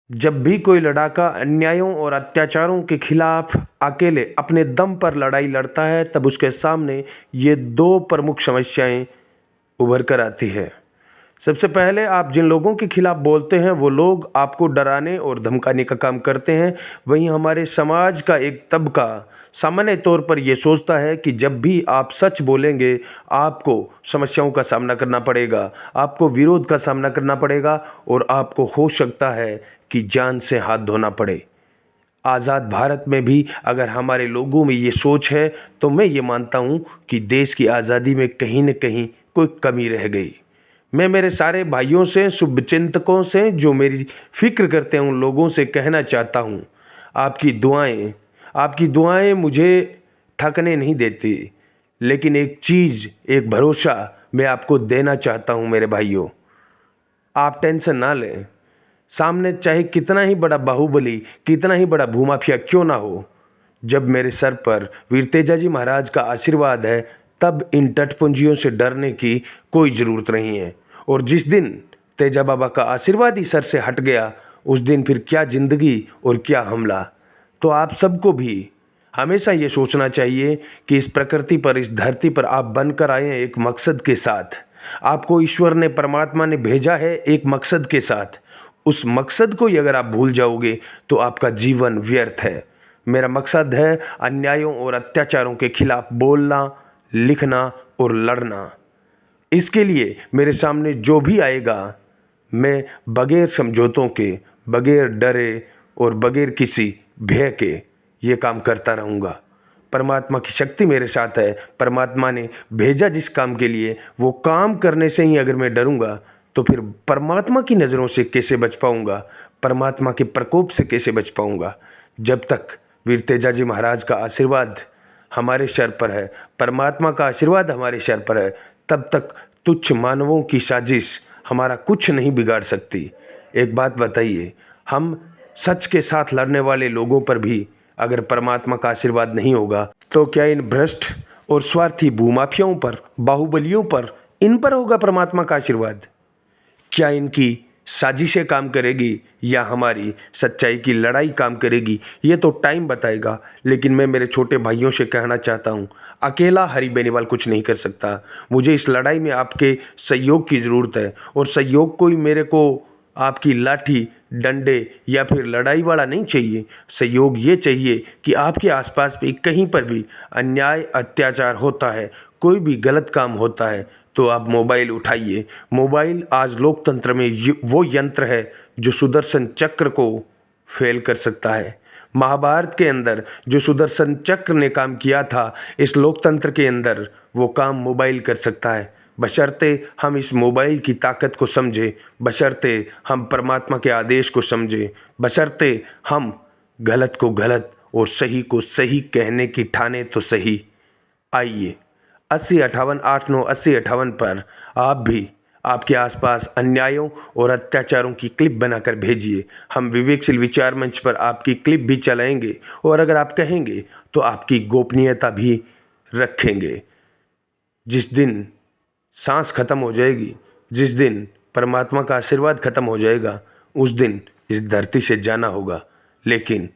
जब भी कोई लड़ाका अन्यायों और अत्याचारों के खिलाफ अकेले अपने दम पर लड़ाई लड़ता है, तब उसके सामने ये दो प्रमुख समस्याएं उभर कर आती है। सबसे पहले, आप जिन लोगों के खिलाफ बोलते हैं वो लोग आपको डराने और धमकाने का काम करते हैं। वहीं हमारे समाज का एक तबका सामान्य तौर पर यह सोचता है कि जब भी आप सच बोलेंगे आपको समस्याओं का सामना करना पड़ेगा, आपको विरोध का सामना करना पड़ेगा और आपको हो सकता है कि जान से हाथ धोना पड़े। आज़ाद भारत में भी अगर हमारे लोगों में ये सोच है तो मैं ये मानता हूँ कि देश की आज़ादी में कहीं न कहीं कोई कमी रह गई। मैं मेरे सारे भाइयों से, शुभचिंतकों से, जो मेरी फ़िक्र करते हैं, उन लोगों से कहना चाहता हूँ, आपकी दुआएं मुझे थकने नहीं देती। लेकिन एक चीज़, एक भरोसा मैं आपको देना चाहता हूँ मेरे भाइयों, आप टेंशन ना लें। सामने चाहे कितना ही बड़ा बाहुबली, कितना ही बड़ा भूमाफिया क्यों ना हो, जब मेरे सर पर वीर तेजाजी महाराज का आशीर्वाद है, तब इन टटपुंजियों से डरने की कोई ज़रूरत नहीं है। और जिस दिन तेजा बाबा का आशीर्वाद ही सर से हट गया, उस दिन फिर क्या ज़िंदगी और क्या हमला। तो आप सबको भी हमेशा ये सोचना चाहिए कि इस प्रकृति पर, इस धरती पर आप बनकर आए हैं एक मकसद के साथ। आपको ईश्वर ने, परमात्मा ने भेजा है एक मकसद के साथ। उस मकसद को ही अगर आप भूल जाओगे तो आपका जीवन व्यर्थ है। मेरा मकसद है अन्यायों और अत्याचारों के खिलाफ बोलना, लिखना और लड़ना। इसके लिए मेरे सामने जो भी आएगा, मैं बगैर समझौतों के, बगैर डरे और बगैर किसी भय के ये काम करता रहूँगा। परमात्मा की शक्ति मेरे साथ है। परमात्मा ने भेजा जिस काम के लिए, वो काम करने से ही अगर मैं डरूँगा तो फिर परमात्मा की नज़रों से कैसे बच पाऊँगा, परमात्मा के प्रकोप से कैसे बच पाऊँगा। जब तक वीर तेजाजी महाराज का आशीर्वाद हमारे सर पर है, परमात्मा का आशीर्वाद हमारे सर पर है, तब तक तुच्छ मानवों की साजिश हमारा कुछ नहीं बिगाड़ सकती। एक बात बताइए, हम सच के साथ लड़ने वाले लोगों पर भी अगर परमात्मा का आशीर्वाद नहीं होगा तो क्या इन भ्रष्ट और स्वार्थी भूमाफियाओं पर, बाहुबलियों पर, इन पर होगा परमात्मा का आशीर्वाद? क्या इनकी साजिशें काम करेगी या हमारी सच्चाई की लड़ाई काम करेगी, ये तो टाइम बताएगा। लेकिन मैं मेरे छोटे भाइयों से कहना चाहता हूँ, अकेला हरी बेनीवाल कुछ नहीं कर सकता। मुझे इस लड़ाई में आपके सहयोग की ज़रूरत है, और सहयोग कोई मेरे को आपकी लाठी, डंडे या फिर लड़ाई वाला नहीं चाहिए। सहयोग ये चाहिए कि आपके आसपास भी कहीं पर भी अन्याय, अत्याचार होता है, कोई भी गलत काम होता है, तो आप मोबाइल उठाइए। मोबाइल आज लोकतंत्र में वो यंत्र है जो सुदर्शन चक्र को फेल कर सकता है। महाभारत के अंदर जो सुदर्शन चक्र ने काम किया था, इस लोकतंत्र के अंदर वो काम मोबाइल कर सकता है, बशर्ते हम इस मोबाइल की ताकत को समझें, बशर्ते हम परमात्मा के आदेश को समझें, बशर्ते हम गलत को गलत और सही को सही कहने की ठाने तो सही। आइए 8058 पर आप भी आपके आसपास अन्यायों और अत्याचारों की क्लिप बनाकर भेजिए। हम विवेकशील विचार मंच पर आपकी क्लिप भी चलाएंगे, और अगर आप कहेंगे तो आपकी गोपनीयता भी रखेंगे। जिस दिन सांस खत्म हो जाएगी, जिस दिन परमात्मा का आशीर्वाद खत्म हो जाएगा, उस दिन इस धरती से जाना होगा। लेकिन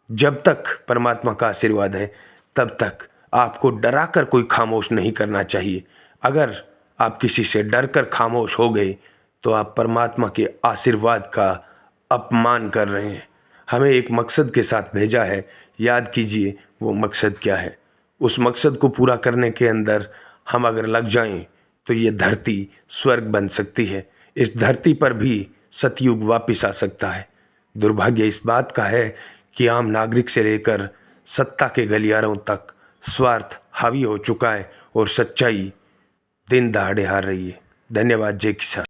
जब तक परमात्मा का आशीर्वाद है, तब तक आपको डरा कर कोई खामोश नहीं करना चाहिए। अगर आप किसी से डर कर खामोश हो गए तो आप परमात्मा के आशीर्वाद का अपमान कर रहे हैं। हमें एक मकसद के साथ भेजा है, याद कीजिए वो मकसद क्या है। उस मकसद को पूरा करने के अंदर हम अगर लग जाएं तो ये धरती स्वर्ग बन सकती है। इस धरती पर भी सतयुग वापस आ सकता है। दुर्भाग्य इस बात का है कि आम नागरिक से लेकर सत्ता के गलियारों तक स्वार्थ हावी हो चुका है और सच्चाई दिन दहाड़े हार रही है। धन्यवाद। जय किसान।